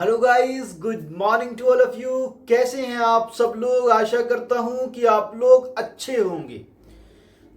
Hello guys, good morning to all of you. कैसे हैं आप सब लोग? आशा करता हूं कि आप लोग अच्छे होंगे।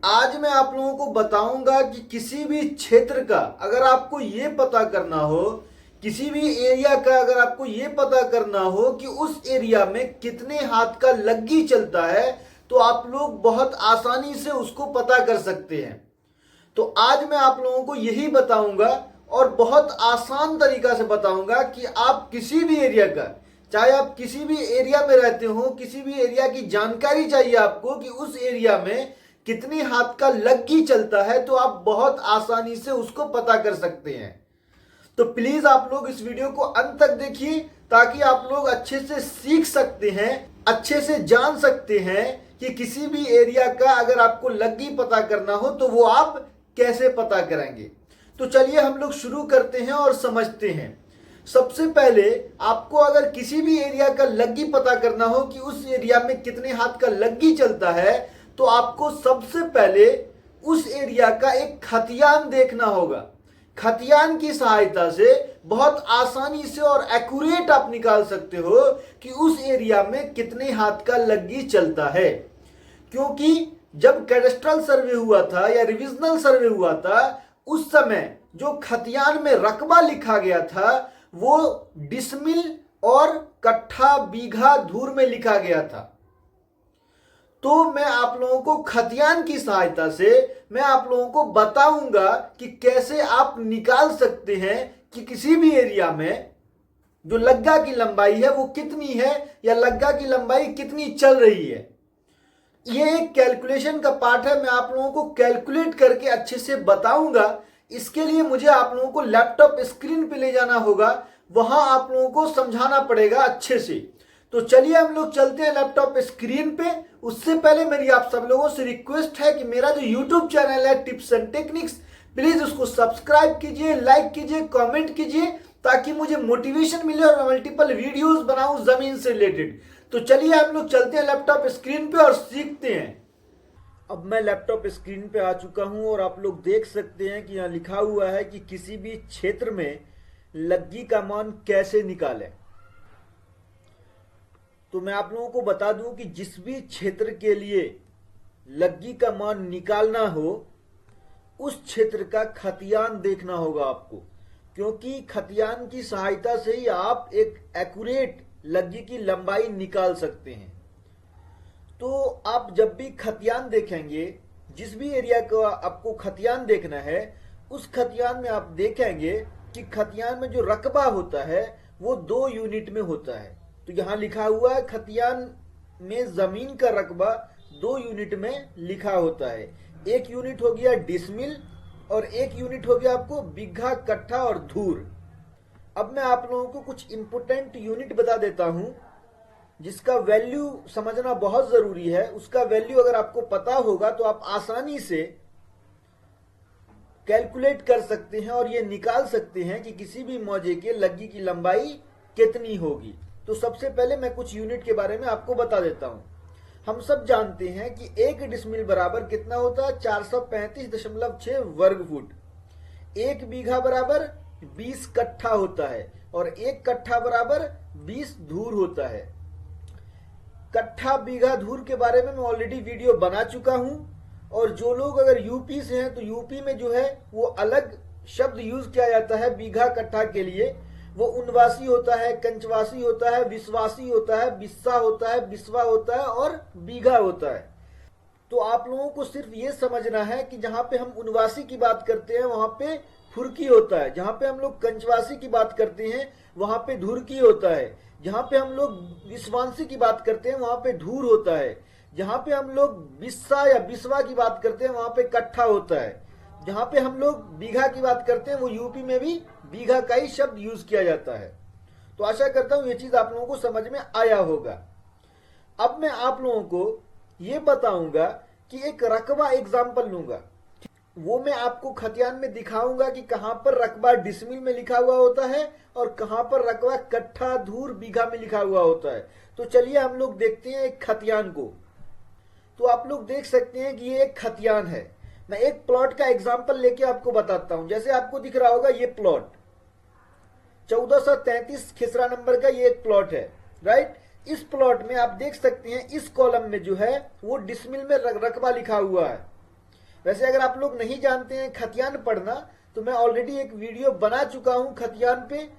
आज मैं आप लोगों को बताऊंगा कि किसी भी क्षेत्र का अगर आपको ये पता करना हो, किसी भी एरिया का अगर आपको ये पता करना हो कि उस एरिया में कितने हाथ का लग्गी चलता है, तो आप लोग बहुत आसानी से उसको पता कर सकते हैं। तो आज मैं आप लोगों को यही बताऊंगा और बहुत आसान तरीका से बताऊंगा कि आप किसी भी एरिया का, चाहे आप किसी भी एरिया में रहते हो, किसी भी एरिया की जानकारी चाहिए आपको कि उस एरिया में कितने हाथ का लग्गी चलता है, तो आप बहुत आसानी से उसको पता कर सकते हैं। तो प्लीज आप लोग इस वीडियो को अंत तक देखिए ताकि आप लोग अच्छे से सीख सकते हैं, अच्छे से जान सकते हैं कि किसी भी एरिया का अगर आपको लग्गी पता करना हो तो वो आप कैसे पता करेंगे। तो चलिए हम लोग शुरू करते हैं और समझते हैं। सबसे पहले आपको अगर किसी भी एरिया का लग्गी पता करना हो कि उस एरिया में कितने हाथ का लग्गी चलता है, तो आपको सबसे पहले उस एरिया का एक खतियान देखना होगा। खतियान की सहायता से बहुत आसानी से और एक्यूरेट आप निकाल सकते हो कि उस एरिया में कितने हाथ का लग्गी चलता है। क्योंकि जब कैडेस्ट्रल सर्वे हुआ था या रिविजनल सर्वे हुआ था, उस समय जो खतियान में रकबा लिखा गया था वो डिसमिल और कट्ठा, बीघा, धूर में लिखा गया था। तो मैं आप लोगों को खतियान की सहायता से मैं आप लोगों को बताऊंगा कि कैसे आप निकाल सकते हैं कि किसी भी एरिया में जो लग्गा की लंबाई है वो कितनी है या लग्गा की लंबाई कितनी चल रही है। ये एक कैलकुलेशन का पार्ट है, मैं आप लोगों को कैलकुलेट करके अच्छे से बताऊंगा। इसके लिए मुझे आप लोगों को लैपटॉप स्क्रीन पे ले जाना होगा, वहां आप लोगों को समझाना पड़ेगा अच्छे से। तो चलिए हम लोग चलते हैं लैपटॉप स्क्रीन पे। उससे पहले मेरी आप सब लोगों से रिक्वेस्ट है कि मेरा जो यूट्यूब चैनल है टिप्स एंड टेक्निक्स, प्लीज उसको सब्सक्राइब कीजिए, लाइक कीजिए, कमेंट कीजिए ताकि मुझे मोटिवेशन मिले और मैं मल्टीपल वीडियोस बनाऊं जमीन से रिलेटेड। तो चलिए हम लोग चलते हैं लैपटॉप स्क्रीन पे और सीखते हैं। अब मैं लैपटॉप स्क्रीन पे आ चुका हूं और आप लोग देख सकते हैं कि यहाँ लिखा हुआ है कि किसी भी क्षेत्र में लग्गी का मान कैसे निकालें। तो मैं आप लोगों को बता दूं कि जिस भी क्षेत्र के लिए लग्गी का मान निकालना हो, उस क्षेत्र का खतियान देखना होगा आपको, क्योंकि खतियान की सहायता से ही आप एक एक्यूरेट लग्गी की लंबाई निकाल सकते हैं। तो आप जब भी खतियान देखेंगे, जिस भी एरिया का आपको खतियान देखना है, उस खतियान में आप देखेंगे कि खतियान में जो रकबा होता है वो 2 यूनिट में होता है। तो यहां लिखा हुआ है खतियान में जमीन का रकबा 2 यूनिट में लिखा होता है। एक यूनिट हो गया डिसमिल और एक यूनिट हो गया आपको बीघा, कट्ठा और धूर। अब मैं आप लोगों को कुछ इंपोर्टेंट यूनिट बता देता हूं जिसका वैल्यू समझना बहुत जरूरी है। उसका वैल्यू अगर आपको पता होगा तो आप आसानी से कैलकुलेट कर सकते हैं और ये निकाल सकते हैं कि किसी भी मौजे के लग्गी की लंबाई कितनी होगी। तो सबसे पहले मैं कुछ यूनिट के बारे में आपको बता देता हूं। हम सब जानते हैं कि 1 डिसमिल बराबर कितना होता है? 435.6 वर्ग फुट। 1 बीघा बराबर 20 कट्ठा होता है और 1 कट्ठा बराबर 20 धूर होता है। कट्ठा, बीघा, धूर के बारे में मैं ऑलरेडी वीडियो बना चुका हूं। और जो लोग अगर यूपी से हैं तो यूपी में जो है वो अलग शब्द यूज किया जाता है बीघा, कट्ठा के लिए। वो उनवासी होता है, कंचवासी होता है, विश्वासी होता है, बिस्सा होता है, बिस्वा होता है और बीघा होता है। तो आप लोगों को सिर्फ ये समझना है कि जहां पे हम उनवासी की बात करते हैं वहां पे फुरकी होता है, जहां पे हम लोग कंचवासी की बात करते हैं वहां पे धुरकी होता है, जहां पे हम लोग विश्वांसी की बात करते हैं वहां पे धूर होता है, जहां पे हम लोग बिस्सा या बिस्वा की बात करते हैं वहां पे कट्ठा होता है, जहां पे हम लोग बीघा की बात करते हैं वो यूपी में भी बीघा का ही शब्द यूज किया जाता है। तो आशा करता हूं ये चीज आप लोगों को समझ में आया होगा। अब मैं आप लोगों को ये बताऊंगा कि एक रकबा एग्जाम्पल लूंगा, वो मैं आपको खतियान में दिखाऊंगा कि कहां पर रकबा डिसमिल में लिखा हुआ होता है और कहां पर रकबा कट्ठा, धूर, बीघा में लिखा हुआ होता है। तो चलिए हम लोग देखते हैं एक खतियान को। तो आप लोग देख सकते हैं कि ये एक खतियान है। मैं एक प्लॉट का एग्जाम्पल लेके आपको बताता हूं। जैसे आपको दिख रहा होगा ये प्लॉट, 1433 खिसरा नंबर का ये एक प्लॉट है, राइट। इस प्लॉट में आप देख सकते हैं इस कॉलम में जो है वो डिसमिल में रकबा लिखा हुआ है। वैसे अगर आप लोग नहीं जानते हैं खतियान पढ़ना, तो मैं ऑलरेडी एक वीडियो बना चुका हूं खतियान पे,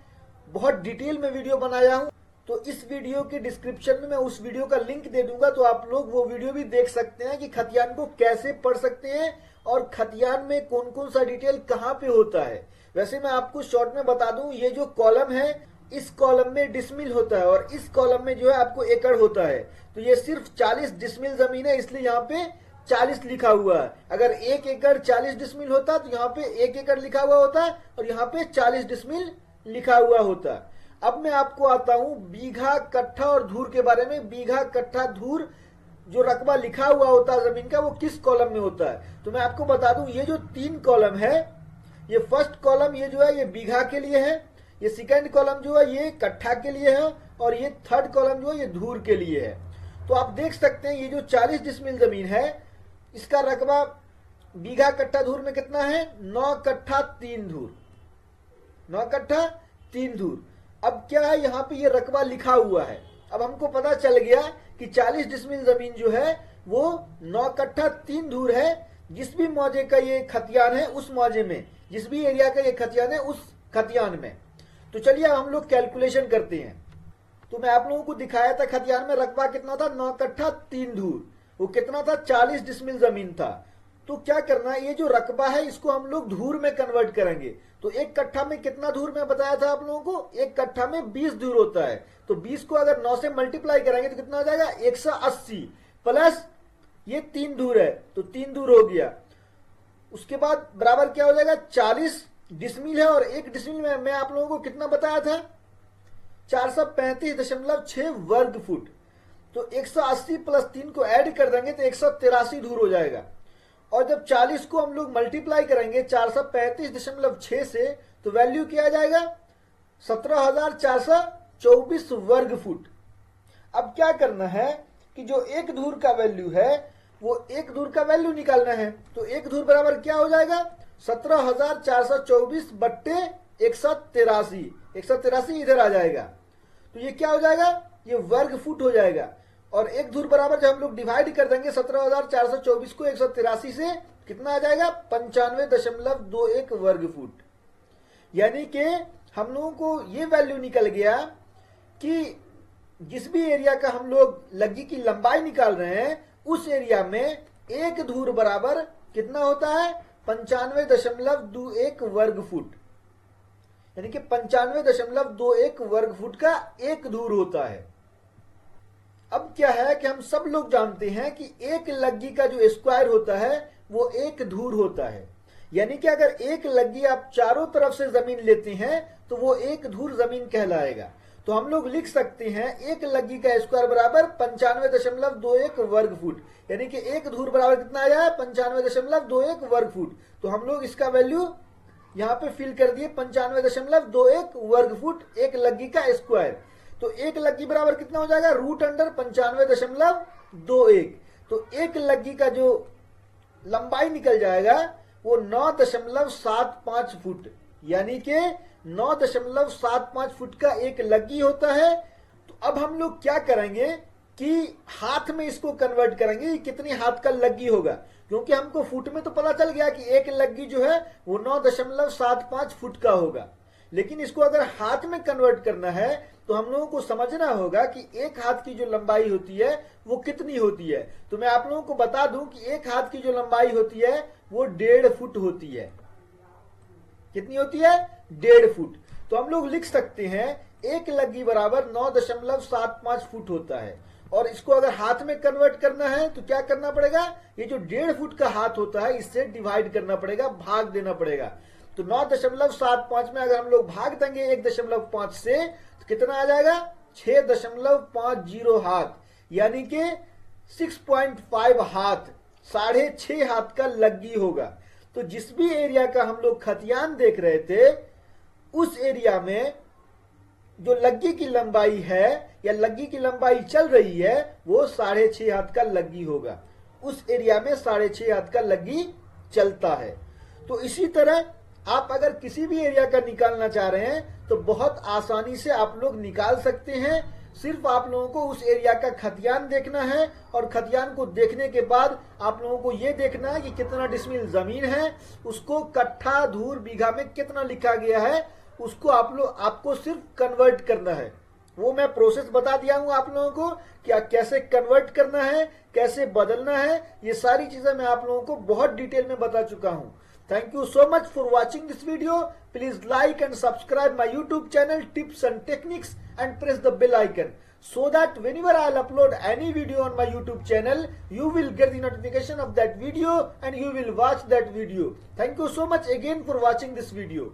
बहुत डिटेल में वीडियो बनाया हूं। तो इस वीडियो के डिस्क्रिप्शन में मैं उस वीडियो का लिंक दे दूंगा, तो आप लोग वो वीडियो भी देख सकते हैं कि खतियान को कैसे पढ़ सकते हैं और खतियान में कौन कौन सा डिटेल कहां पे होता है। वैसे मैं आपको शॉर्ट में बता दूं, ये जो कॉलम है इस कॉलम में डिसमिल होता है और इस कॉलम में जो है आपको एकड़ होता है। तो ये सिर्फ 40 डिसमिल जमीन है, इसलिए यहाँ पे 40 लिखा हुआ है। अगर 1 एकड़ 40 डिसमिल होता तो यहाँ पे 1 एकड़ लिखा हुआ होता और यहाँ पे 40 डिसमिल लिखा हुआ होता। अब मैं आपको आता हूं बीघा, कट्ठा और धूर के बारे में। बीघा, कट्ठा, धूर जो रकबा लिखा हुआ होता है जमीन का, वो किस कॉलम में होता है। तो मैं आपको बता दूं, ये जो 3 कॉलम है, ये फर्स्ट कॉलम ये जो है ये बीघा के लिए है, ये सेकंड कॉलम जो है ये कट्ठा के लिए है और ये थर्ड कॉलम जो है ये धूर के लिए है। तो आप देख सकते हैं ये जो 40 डिसमिल जमीन है, इसका रकबा बीघा, कट्ठा, धूर में कितना है, 9 कट्ठा 3 धूर, 9 कट्ठा 3 धूर। अब क्या है, यहाँ पे ये रकबा लिखा हुआ है। अब हमको पता चल गया कि 40 डिसमिल जमीन जो है वो 9 कट्ठा 3 धूर है। जिस भी मौजे का ये खतियान है उस मौजे में, जिस भी एरिया का ये खतियान है उस खतियान में। तो चलिए अब हम लोग कैलकुलेशन करते हैं। तो मैं आप लोगों को दिखाया था खतियान में रकबा कितना था, 9 कट्ठा 3 धूर। वो कितना था, 40 डिसमिल जमीन था। तो क्या करना है, ये जो रकबा है इसको हम लोग धूर में कन्वर्ट करेंगे। तो 1 कट्ठा में कितना धूर मैं बताया था आप लोगों को, 1 कट्ठा में 20 धूर होता है। तो 20 को अगर 9 से मल्टीप्लाई करेंगे तो कितना हो जाएगा, 180 प्लस ये 3 धूर है तो 3 धूर हो गया। उसके बाद बराबर क्या हो जाएगा, 40 डिसमिल है और 1 डिसमिल में मैं आप लोगों को कितना बताया था, 435.6 वर्ग फुट। तो 180 प्लस 3 को ऐड कर देंगे तो 183 धूर हो जाएगा। और जब 40 को हम लोग मल्टीप्लाई करेंगे 435.6 से, तो वैल्यू क्या आ जाएगा, 17,424 वर्ग फुट। अब क्या करना है कि जो 1 धूर का वैल्यू है वो 1 धूर का वैल्यू निकालना है। तो 1 धूर बराबर क्या हो जाएगा, 17,424 बट्टे 183, 183 इधर आ जाएगा। तो ये क्या हो जाएगा, ये वर्ग फुट हो जाएगा। और 1 धूर बराबर जब हम लोग डिवाइड कर देंगे 17,424 को 183 से, कितना आ जाएगा, 95.21 वर्ग फुट। यानी कि हम लोगों को ये वैल्यू निकल गया कि जिस भी एरिया का हम लोग लग्गी की लंबाई निकाल रहे हैं उस एरिया में 1 धूर बराबर कितना होता है, 95.21 वर्ग फुट। यानी कि 95.21 वर्ग फुट का 1 धूर होता है। अब क्या है कि हम सब लोग जानते हैं कि 1 लग्गी का जो स्क्वायर होता है वो 1 धूर होता है। यानी कि अगर 1 लग्गी आप चारों तरफ से जमीन लेते हैं तो वो 1 धूर जमीन कहलाएगा। तो हम लोग लिख सकते हैं 1 लग्गी का स्क्वायर बराबर 95.21 वर्ग फुट। यानी कि 1 धूर बराबर कितना आया है, 95.21 वर्ग फुट। तो हम लोग इसका वैल्यू यहाँ पे फिल कर दिए, 95.21 वर्ग फुट 1 लग्गी का स्क्वायर। तो 1 लग्गी बराबर कितना हो जाएगा, रूट अंडर 95.21। तो 1 लग्गी का जो लंबाई निकल जाएगा वो 9.75 फुट, यानी कि 9.75 फुट का 1 लग्गी होता है। तो अब हम लोग क्या करेंगे कि हाथ में इसको कन्वर्ट करेंगे, कितनी हाथ का लग्गी होगा, क्योंकि हमको फुट में तो पता चल गया कि 1 लग्गी जो है वो 9.75 फुट का होगा। लेकिन इसको अगर हाथ में कन्वर्ट करना है तो हम लोगों को समझना होगा कि 1 हाथ की जो लंबाई होती है वो कितनी होती है। तो मैं आप लोगों को बता दूं कि 1 हाथ की जो लंबाई होती है वो 1.5 फुट होती है। कितनी होती है, 1.5 फुट। तो हम लोग लिख सकते हैं 1 लग्गी बराबर 9.75 फुट होता है। और इसको अगर हाथ में कन्वर्ट करना है तो क्या करना पड़ेगा, ये जो 1.5 फुट का हाथ होता है इससे डिवाइड करना पड़ेगा, भाग देना पड़ेगा। तो 9.75 में अगर हम लोग भाग देंगे 1.5 से तो कितना आ जाएगा, 6.50 हाथ, यानी कि 6.5 हाथ, 6.5 हाथ का लग्गी होगा। तो जिस भी एरिया का हम लोग खतियान देख रहे थे उस एरिया में जो लग्गी की लंबाई है या लग्गी की लंबाई चल रही है वो 6.5 हाथ का लग्गी होगा। उस एरिया में 6.5 हाथ का लग्गी चलता है। तो इसी तरह आप अगर किसी भी एरिया का निकालना चाह रहे हैं तो बहुत आसानी से आप लोग निकाल सकते हैं। सिर्फ आप लोगों को उस एरिया का खतियान देखना है और खतियान को देखने के बाद आप लोगों को ये देखना है कि कितना डिसमिल जमीन है, उसको कट्ठा धूर बीघा में कितना लिखा गया है, उसको आपको सिर्फ कन्वर्ट करना है। वो मैं प्रोसेस बता दिया हूं आप लोगों को कि कैसे कन्वर्ट करना है, कैसे बदलना है, ये सारी चीजें मैं आप लोगों को बहुत डिटेल में बता चुका हूं। Thank you so much for watching this video. Please like and subscribe my YouTube channel Tips and Techniques and press the bell icon so that whenever I'll upload any video on my YouTube channel, you will get the notification of that video and you will watch that video. Thank you so much again for watching this video.